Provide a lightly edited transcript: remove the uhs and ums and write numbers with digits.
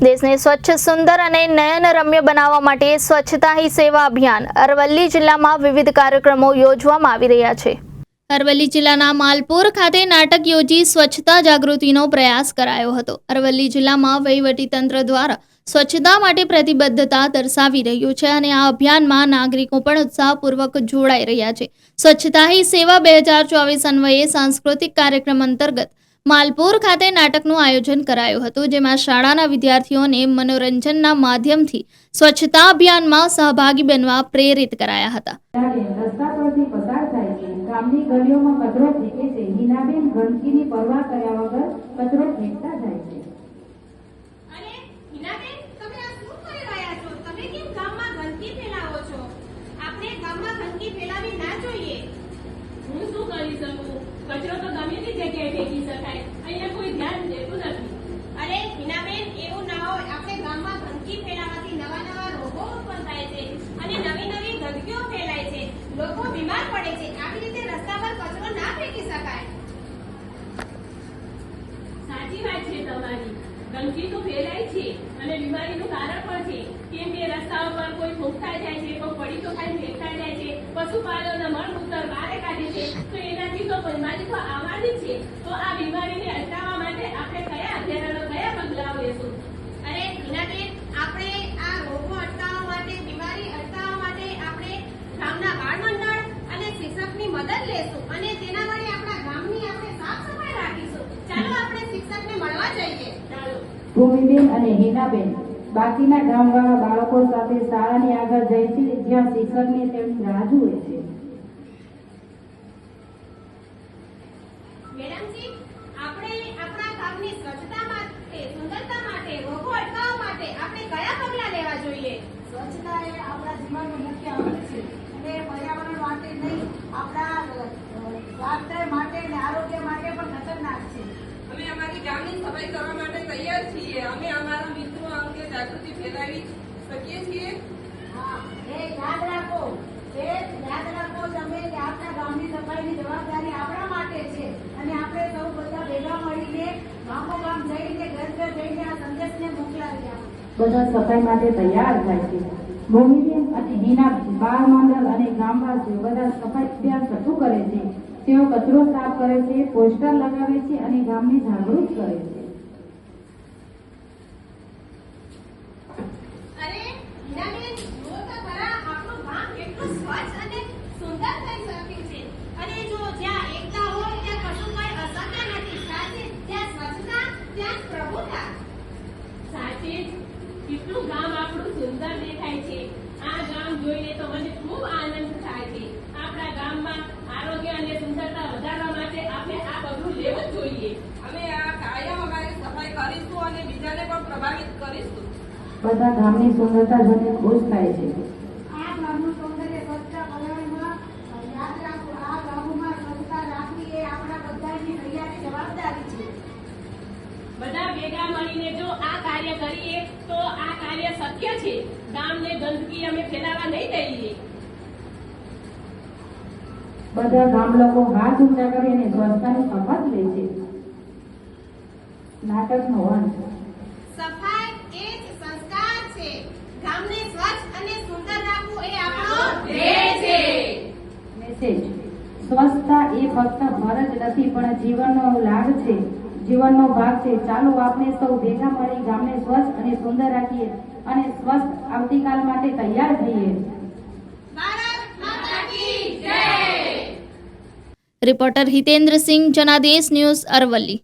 દેશને સ્વચ્છ, સુંદર અને નયનરમ્ય બનાવવા માટે સ્વચ્છતા હી સેવા અભિયાન અરવલ્લી જિલ્લામાં વિવિધ કાર્યક્રમો યોજવામાં આવી રહ્યા છે। અરવલ્લી જિલ્લાના માલપુર ખાતે નાટક યોજી સ્વચ્છતા જાગૃતિનો પ્રયાસ કરાયો હતો। અરવલ્લી જિલ્લામાં વહીવટીતંત્ર દ્વારા સ્વચ્છતા માટે પ્રતિબદ્ધતા દર્શાવી રહ્યું છે અને આ અભિયાનમાં નાગરિકો પણ ઉત્સાહપૂર્વક જોડાઈ રહ્યા છે। સ્વચ્છતા હી સેવા 2024 અન્વયે સાંસ્કૃતિક કાર્યક્રમ અંતર્ગત માલપુર ખાતે નાટકનું આયોજન કરાયું હતું, જેમાં શાળાના વિદ્યાર્થીઓને મનોરંજનના માધ્યમથી સ્વચ્છતા અભિયાનમાં સહભાગી બનવા પ્રેરિત કરાયા હતા। રસ્તા પરથી પસાર થાય છે, ગામની ગલીઓમાં કચરો ફેંકે છે। હિનાબેન ગંદકીની પરવા કર્યા વગર કચરો ફેંકતા જાય છે। અરે હિનાબેન, તમે આ શું કરી રહ્યા છો? તમે કેમ ગામમાં ગંદકી ફેલાવો છો? આપણે ગામમાં ગંદકી ફેલાવી ના જોઈએ। હું શું કરી શકું? કચરો તો ગમે તે જગ્યાએ ફેંકી શકાય, અહીંયા કોઈ ધ્યાન દેતું નથી। અરે હિનાબેન, એવું ના હોય। આપણે ગામમાં ગંદકી ફેલાવાથી નવા રોગો ઉત્પન્ન થાય છે અને નવી ગંદકીઓ ફેલાય છે, લોકો બીમાર પડે છે। આવી રીતે રસ્તા પર કચરો ના ફેંકી શકાય। સાચી વાત છે તમારી, ગંદકી તો ફેલાય છે અને બીમારીનું કારણ પણ છે, કેમ કે રસ્તાઓ પર કોઈ થૂંકતા જાય છે, કોઈ પડીકો ખાઈને ફેંકતા જાય છે, પશુપાલકોના મળમૂત્ર બહાર કાઢે છે, તો એનાથી તો બીમારી તો આવવાની જ છે। તો આ બીમારીને અટકાવવા માટે આપણે કયા અભિયાનો, કયા પગલાઓ લેશું? અરે હિનાબેન, આપણે આ રોગો અટકાવવા માટે, બીમારી અટકાવવા માટે આપણે ગામના બાળ મંડળ અને શિક્ષકની મદદ લેશું અને તેના વડે આપણા ગામની આપણે સાફ સફાઈ રાખીશું। ચાલો આપણે શિક્ષકને મળવા જઈએ। ચાલો। ભૂમિબેન અને હિનાબેન બાકીના ગામવાળા બાળકો સાથે શાળાની આગળ જાય છે, જ્યાં શિક્ષકને તેમની રાહ જુએ છે। મેડમજી, આપણે આપણા ગામની સ્વચ્છતા માટે, સુંદરતા માટે, રોગો અટકાવવા માટે આપણે કયા પગલાં લેવા જોઈએ? સ્વચ્છતા એ આપણા જીવનનું મુખ્ય અંગ છે અને પર્યાવરણ માટે નહીં, આપણા સ્વાસ્થ્ય માટે અને આરોગ્ય માટે પણ ખતરનાક છે। અમે અમારી ગામની સફાઈ કરવા માટે તૈયાર છીએ। અમે અમારા મિત્રો અંગે જાગૃતિ ફેલાવી શકીએ છીએ। હા, એ યાદ રાખો તમે કે આપણા ગામની સફાઈની જવાબદારી આપણા માટે છે અને આપણે સૌ બધા ભેગા મળીને ગામોગામ જઈને, ઘર જઈને આ સંદેશને મોકલાવી આપો। બધા સફાઈ માટે તૈયાર થાય છે। ભૂમિબેન અને હિનાબેન બાળ મંડળ અને ગામવાસીઓ બધા સફાઈ અભિયાન શરૂ કરે છે। તેઓ કચરો સાફ કરે છે, પોસ્ટર લગાવે છે અને ગામને જાગૃત કરે છે। અરે હિનાબેન, જુઓ તો ખરા, આપણું ગામ કેટલું સ્વચ્છ અને સુંદર થઈ શક્યું છે। અને જો જ્યાં એકતા હોય ત્યાં કશું કઈ અશક્ય નથી। સાચે જ્યાં સ્વચ્છતા ત્યાં પ્રભુતા। સાચે જ કેટલું ગામ આપણું સુંદર દેખાય છે। આ ગામ જોઈને તો મને ખૂબ આનંદ થાય છે। આપણા ગામમાં આરોગ્ય અને સુંદરતા વધારવા માટે આપણે આ પગલું લેવું જ જોઈએ। અમે આ કાયમ અમારી સફાઈ કરીશું અને બીજાને પણ પ્રભાવિત કરીશું। બધા ગામની સુંદરતા જોઈને ખુશ થાય છે। આ ગામનું સૌંદર્ય સ્વચ્છતા પર્યાવરણમાં યાદ રાખો, આ ગામમાં સ્વચ્છતા રાખવી એ આપણા બધાની સહિયારી જવાબદારી છે। બધા ભેગા મળીને જો આ કાર્ય કરીએ તો આ કાર્ય શક્ય છે। ગામને ગંદકી અમે ફેલાવા નહીં દઈએ। બધા ગામ લોકો હાથ ઊંચા કરીને સ્વચ્છતાની શપથ લે છે। નાટકનો અંત। સફાઈ એ જ સંસ્કાર છે। ગામને સ્વચ્છ અને સુંદર રાખવું એ આપણો ધ્યેય છે। મેસેજ: સ્વચ્છતા એ ફક્ત ફરજ નથી પણ જીવનનો લાગ છે, જીવનનો ભાગ છે। ચાલો આપણે સૌ ભેગા મળી ગામને સ્વચ્છ અને સુંદર રાખીએ અને સ્વસ્થ આવતીકાલ માટે તૈયાર થઈએ। ભારત માતા કી જય। રિપોર્ટર હિતેન્દ્ર સિંહ, જનાદેશ ન્યૂઝ, અરવલ્લી।